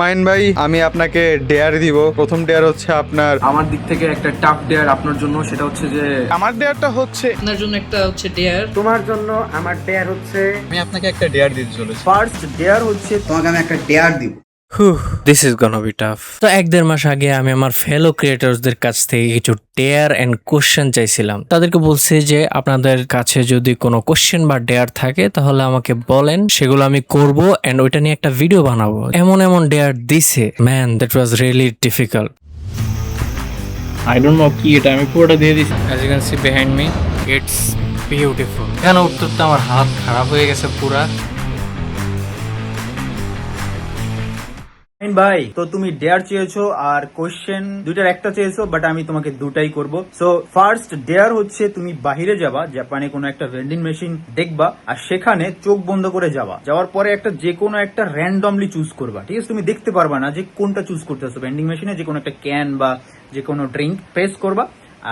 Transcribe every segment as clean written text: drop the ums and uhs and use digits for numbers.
Mine ভাই, আমি আপনাকে ডেয়ার দিব। প্রথম ডেয়ার হচ্ছে আপনার আমার দিক থেকে একটা টাফ ডেয়ার আপনার জন্য, সেটা হচ্ছে যে আমার ডেয়ারটা হচ্ছে আপনার জন্য একটা হচ্ছে ডেয়ার। তোমার জন্য আমার ডেয়ার হচ্ছে আমি আপনাকে একটা ডেয়ার দিতে চলেছি। ফার্স্ট ডেয়ার হচ্ছে তোমাকে আমি একটা ডেয়ার দিব। This is গনা B tough. তো 1-1.5 মাস আগে আমি আমার ফেলো ক্রিয়েটরসদের কাছ থেকে কিছু ডেয়ার এন্ড কোশ্চেন চাইছিলাম। তাদেরকে বলছি যে আপনাদের কাছে যদি কোনো কোশ্চেন বা ডেয়ার থাকে তাহলে আমাকে বলেন, সেগুলো আমি করব এন্ড ওইটা নিয়ে একটা ভিডিও বানাবো। এমন এমন ডেয়ার দিছে, man, that was really difficult. I don't know কি এটা, আমি পুরোটা দিয়ে দিছি। As you can see behind me, it's beautiful. কেন উঠতে উঠতে আমার হাত খারাপ হয়ে গেছে পুরা। ভাই, তো তুমি ডেয়ার চেয়েছো আর কোশ্চেন দুইটার একটা চেয়েছো, বাট আমি তোমাকে দুটাই করব। সো ফার্স্ট ডেয়ার হচ্ছে তুমি বাহিরে যাবা, জাপানে কোনো একটা ভেন্ডিং মেশিন দেখবা আর সেখানে চোখ বন্ধ করে যাওয়ার পরে একটা যে কোনো একটা র্যান্ডমলি চুজ করবা, ঠিক আছে? তুমি দেখতে পারবা না যে কোনটা চুজ করতেছো। ভেন্ডিং মেশিনে যে কোনো একটা ক্যান বা যে কোনো ড্রিঙ্ক প্রেস করবা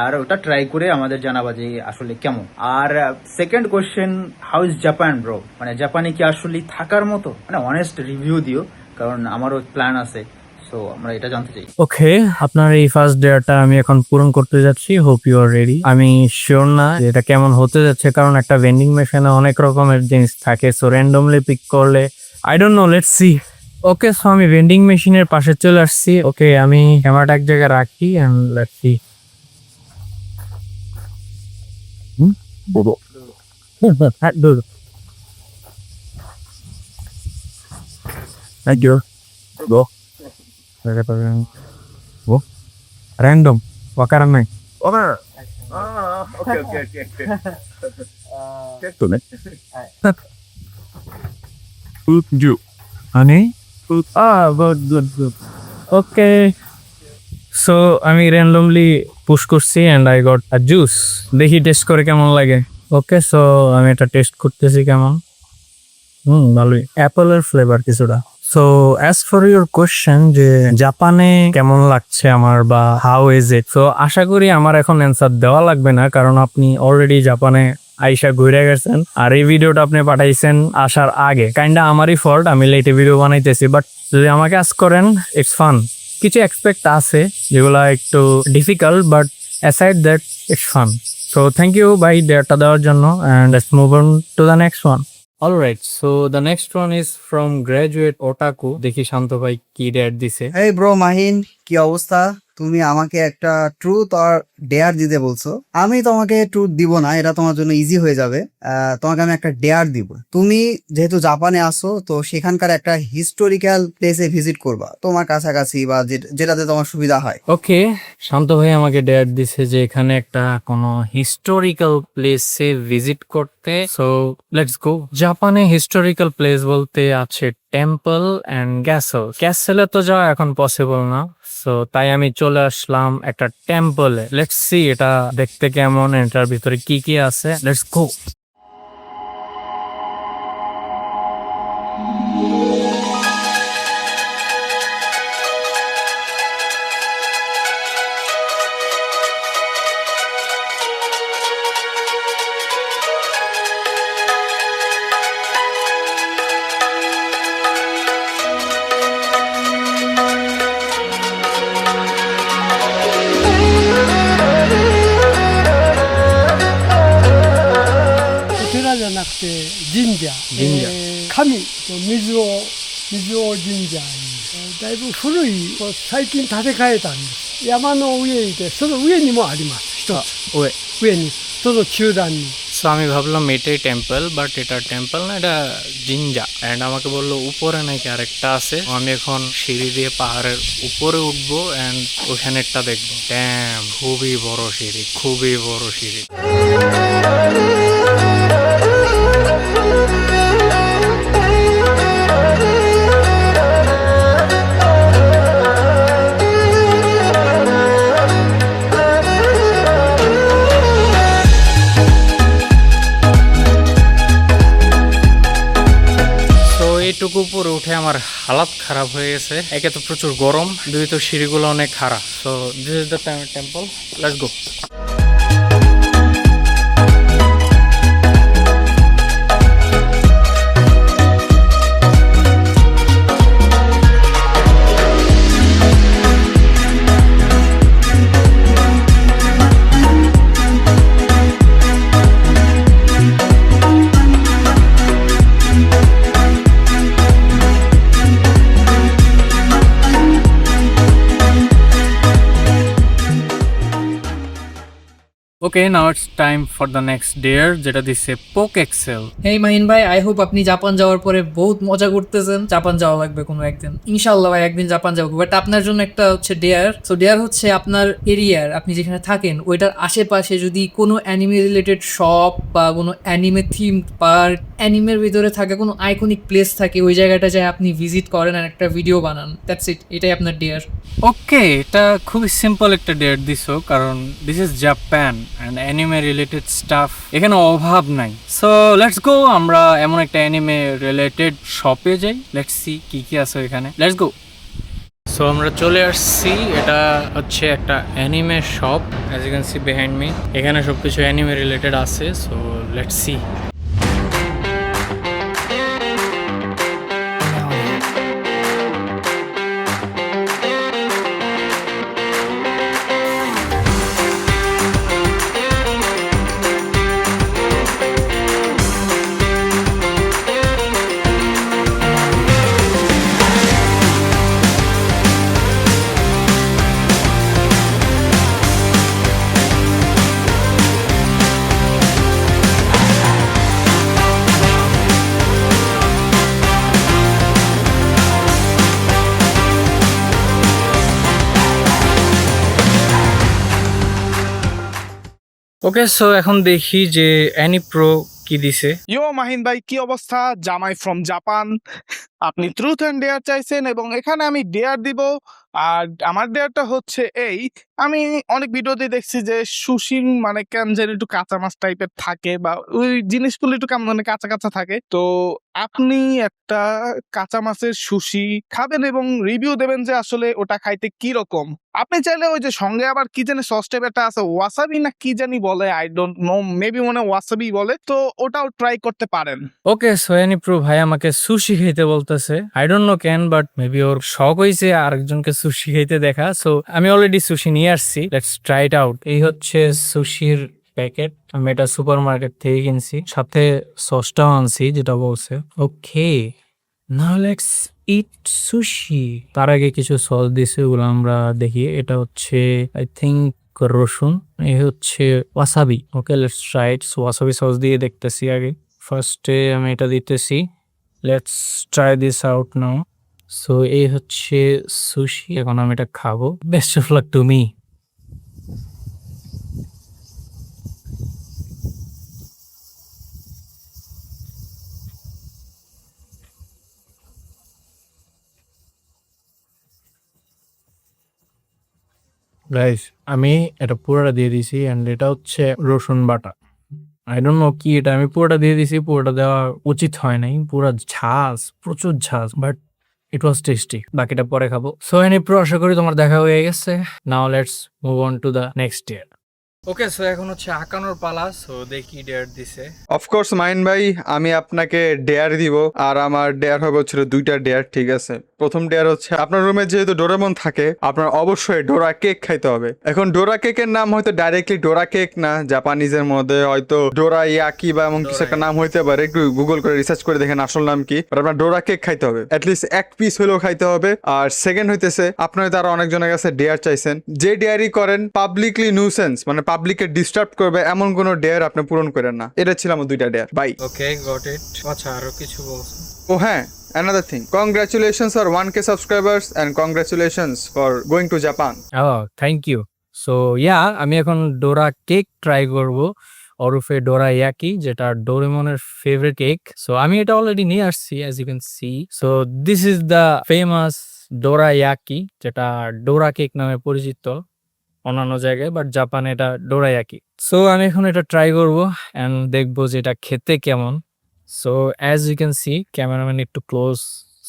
আর ওটা ট্রাই করে আমাদের জানাবা যে আসলে কেমন। আর second question, how is Japan bro, মানে জাপানে কি আসলে থাকার মতো, মানে অনেস্ট রিভিউ দিও, কারণ আমারও প্ল্যান আছে। সো আমরা এটা জানতে চাই। ওকে, আপনার এই ফার্স্ট ডেয়ারটা আমি এখন পূরণ করতে যাচ্ছি। Hope you are ready. আমি শিওর না যে এটা কেমন হতে যাচ্ছে, কারণ একটা ভেন্ডিং মেশিনে অনেক রকমের জিনিস থাকে, সো র্যান্ডমলি পিক করলে I don't no, let's see. Okay, so আমি ভেন্ডিং মেশিনের পাশে চলে আসছি। ওকে, আমি ক্যামেরাটা এক জায়গায় রাখি and let's see. Thank you. Go. Go. Random. Wakaran nai. Okay. You. Honey? Good. Okay. So, আমি randomly push করছি and I got a juice. দেখি টেস্ট করে কেমন লাগে। ওকে, সো আমি এটা টেস্ট করতেছি কেমন। ভালোই, অ্যাপেলের ফ্লেভার কিছুটা। So as for your question যে জাপানে কেমন লাগছে আমার বা হাউ ইজ ইট, সো আশা করি আমার এখন অ্যান্সার দেওয়া লাগবে না, কারণ আপনি অলরেডি জাপানে আইসা ঘুরে গেছেন আর এই ভিডিওটা আপনি পাঠাইছেন আসার আগে। কাইন্ডা আমারই ফল্ট, আমি লেটে ভিডিও বানাইতেছি, বাট যদি আমাকে আস্ক করেন ইটস ফান। কিছু এক্সপেক্ট আছে যেগুলা একটু difficult, but aside that it's fun. So thank you ভাই ডেয়ারটা দেওয়ার জন্য, and let's move on to the next one. Alright, so the next one is from Graduate Otaku. দেখি শান্ত ভাই কি ডেয়ার দিছে। এই ব্রো মাহিন, কি অবস্থা? তুমি আমাকে একটা ট্রুথ আর ডেয়ার দিতে বলছো। আমি তোমাকে ট্রুথ দিব না, এটা তোমার জন্য ইজি হয়ে যাবে। তোমাকে আমি একটা ডেয়ার দিব। তুমি যেহেতু জাপানে আসো, তো সেখানকার একটা হিস্টোরিক্যাল প্লেসে ভিজিট করবা, তোমার কাছাকাছি বা যেটাতে তোমার সুবিধা হয়। ওকে, শান্ত ভাই আমাকে ডেয়ার দিছে যে এখানে একটা কোনো হিস্টোরিক্যাল প্লেসে ভিজিট করতে। So let's go. জাপানে হিস্টোরিক্যাল প্লেস বলতে আছে টেম্পল এন্ড ক্যাসেল। ক্যাসেলে তো যাওয়া এখন পসিবল না, সো তাই আমি চলে আসলাম একটা টেম্পলে। লেটস সি এটা দেখতে কেমন, এটার ভিতরে কি কি আছে। লেটস গো।じゃなくて神社、神と水尾神社に、だいぶ古い、最近建て替えたんです。山の上にいて、その上にもあります。一つ上に、その中段に。সো আমি ভাবলাম এটাই টেম্পল, বাট এটা টেম্পল না, এটা জিনজা। এন্ড আমাকে বললো উপরে নাকি আরেকটা আছে। আমি এখন সিঁড়ি দিয়ে পাহাড়ের উপরে উঠবো এন্ড ওখানেরটা দেখবো। ড্যাম, খুবই বড় সিঁড়ি, খুবই বড় সিঁড়ি। এইটুকু উপরে উঠে আমার হালাত খারাপ হয়ে গেছে। একে তো প্রচুর গরম, দুই তো সিঁড়িগুলো অনেক খারাপ। So this is the temple, let's go. Okay, now it's time for the next dare, যেটা দিচ্ছে পোক এক্সেল। হেই মাহিন ভাই, আই হোপ আপনি জাপান যাওয়ার পরে বহুত মজা করতেছেন। জাপান যাওয়া লাগবে কোনো একদিন, ইনশাল্লাহ ভাই একদিন জাপান যাবো। বাট আপনার জন্য একটা হচ্ছে ডেয়ার। সো ডেয়ার হচ্ছে আপনার এরিয়ার, আপনি যেখানে থাকেন ওইটার আশেপাশে যদি কোনো অ্যানিমে রিলেটেড শপ বা কোনো অ্যানিমে থিম পার্ক, অ্যানিমের ভিতরে থাকে কোনো আইকনিক প্লেস থাকে, ওই জায়গাটা যায় আপনি ভিজিট করেন আর একটা ভিডিও বানান। দ্যাটস ইট, এটাই আপনার ডেয়ার। ওকে, এটা খুবই সিম্পল একটা ডেট দিছো, কারণ this is Japan and anime related staff এখানে অভাব নাই। সো লেটস গো, আমরা এমন একটা অ্যানিমে রিলেটেড শপে যাই, লেটস সি কি কি আছে এখানে, লেটস গো। সো আমরা চলে আসছি, এটা হচ্ছে একটা anime shop, as you can see behind me. এখানে সব কিছু অ্যানিমে রিলেটেড আছে, so let's see. Okay, so এখন দেখি যে অ্যানি প্রো কি দিছে। ইয়ো মাহিন ভাই, কি অবস্থা? জামাই ফ্রম জাপান। আপনি ট্রুথ এন্ড ডেয়ার চাইছেন এবং এখানে আমি ডেয়ার দিব। আর আমার ডেয়ারটা হচ্ছে এই, আমি অনেক ভিডিওতে দেখছি যে সুশি মানে কেমন যেন একটু কাঁচা মাছ টাইপের থাকে, বা ওই জিনিসগুলো একটু কেমন মানে কাঁচা কাঁচা থাকে। তো আপনি একটা কাঁচা মাছের সুশি খাবেন এবং রিভিউ দেবেন যে আসলে ওটা খাইতে কি রকম। আপনি চাইলে ওই যে সঙ্গে আবার কি জানি সস টাইপ একটা আছে, ওয়াসাবি না কি জানি বলে, আই ডোন্ট নো, মেবি মনে ওয়াসাবি বলে, তো ওটাও ট্রাই করতে পারেন। ওকে, সো অ্যানি প্রো ভাই আমাকে সুশি খেতে বলতেছে, I don't know can, but maybe ওর শখ হয়েছে আরেকজনকে সুশি খেতে দেখা। সো আমি অলরেডি সুশি নিয়ে আসছি, লেটস ট্রাই ইট আউট। এই হচ্ছে সুশির প্যাকেট, আমি এটা সুপার মার্কেট থেকে কিনছি, সাথে সসটাও আনছি যেটা বলছে। ওকে, নাও লেটস ইট সুশি। তার আগে কিছু সস দিছে, ওগুলো আমরা দেখি। এটা হচ্ছে আই থিঙ্ক রসুন, এই হচ্ছে wasabi. Okay, let's try it. Wasabi sauce দিয়ে দেখতেছি আগে। ফার্স্টে আমি এটা দিতেছি, let's try this out now. So এই হচ্ছে সুশি, এখন আমি এটা খাবো। Best of luck to me. Guys, আমি এটা পুরোটা দিয়ে দিছি এন্ড এটা হচ্ছে রসুন বাটা। আই ডোন্ট নো কি এটা, আমি পুরোটা দিয়ে দিছি। পুরোটা দেওয়া উচিত হয় নাই, পুরো ঝাঁজ, প্রচুর ঝাঁজ, বাট ইট ওয়াজ টেস্টি। বাকিটা পরে খাবো। সো এনি প্রো, আশা করি তোমার দেখা হয়ে গেছে। Now let's move on to the next year. Okay, so এখন হচ্ছে আঁকানোর পালা। সো দেখি ডেয়ার দিছে। অফকোর্স মাইন ভাই, আমি আপনাকে ডেয়ার দিব, আর আমার ডেয়ার হবে হচ্ছে দুইটা ডেয়ার, ঠিক আছে? প্রথম ডেয়ার হচ্ছে, আপনার রুমে যেহেতু ডোরেমন থাকে, আপনার অবশ্যই ডোরা কেক খাইতে হবে। এখন ডোরা কেকের নাম হয়তো ডাইরেক্টলি ডোরা কেক না, জাপানিজের মধ্যে হয়তো ডোরা ইয়াকি বা এমন কিছু একটা নাম হইতে পারে। একটু গুগল করে রিসার্চ করে দেখেন আসল নাম কি। আপনার ডোরা কেক খাইতে হবে, অ্যাটলিস্ট এক পিস হলেও খাইতে হবে। আর সেকেন্ড হইতেছে, আপনার হয়তো আরো অনেকজনের কাছে ডেয়ার চাইছেন, যে ডেয়ারই করেন পাবলিকলি নিউসেন্স, মানে পাবলিককে ডিস্টার্ব করবে এমন কোনো ডেয়ার আপনি পূরণ করেন না। এটা ছিল আমার দুইটা dare by. Okay, got it. আচ্ছা, আরো কিছু বলছো? ও হ্যাঁ, another thing, congratulations for 1K subscribers and congratulations for going to Japan. Thank you. So yeah, আমি এখন ডোরা কেক ট্রাই করব, ওরফে ডোরা ইয়াকি, যেটা ডোরেমনের ফেভারিট কেক। সো আমি এটা অলরেডি নিয়ে আসছি, as you can see. So this is the famous dorayaki, যেটা ডোরা কেক নামে পরিচিত অন্যান্য জায়গায়, বাট জাপানে এটা ডোরা ইয়াকি। সো আমি এখন এটা ট্রাই করব অ্যান্ড দেখবো যে এটা খেতে কেমন। So as you can see, cameraman need to close.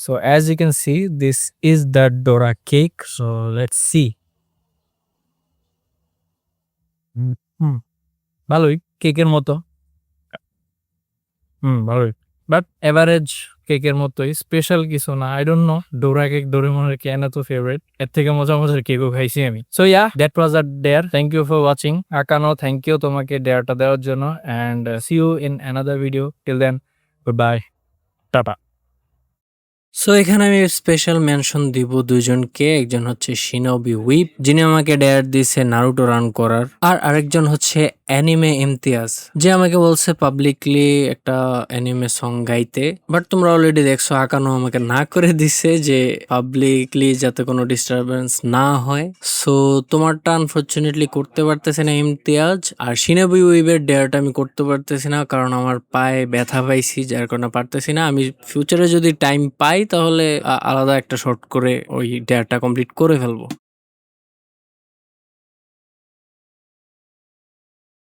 So as you can see, this is the Dora cake. So let's see. ভালোই, কেকের মতো। ভালোই, বাট এভারেজ কেকের মতোই, স্পেশাল কিছু না। আই ডোন্ট নো, ডোরা কেক ডোরেমনের কেন এত ফেভারিট, এর থেকে মজা মজার কেকও খাইছি আমি। So yeah, that was a dare. Thank you for watching. আকানো, থ্যাংক ইউ তোমাকে ডেয়ারটা দেওয়ার জন্য, and see you in another video. Till then, good bye, tata. So এখানে আমি স্পেশাল মেনশন দিব দুইজনকে, একজন হচ্ছে শিনোবি উইপ যিনি আমাকে ডেয়ার দিছে নারুটো রান করার, আর আরেকজন হচ্ছে অ্যানিমে ইমতিয়াজ যে আমাকে বলছে পাবলিকলি একটা অ্যানিমে সং গাইতে। বাট তোমরা অলরেডি দেখছো আকানো আমাকে না করে দিছে যে পাবলিকলি যাতে কোনো ডিস্টারবেন্স না হয়। সো তোমারটা আনফরচুনেটলি করতে পারতেছে না ইমতিয়াজ, আর শিনোবি উইপের ডেয়ারটা আমি করতে পারতেছি না কারণ আমার পায়ে ব্যথা পাইছি, যার কারণে পারতেছি না। আমি ফিউচারে যদি টাইম পাই তাহলে আলাদা একটা শর্ট করে ওই ডেয়ারটা কমপ্লিট করে ফেলবো।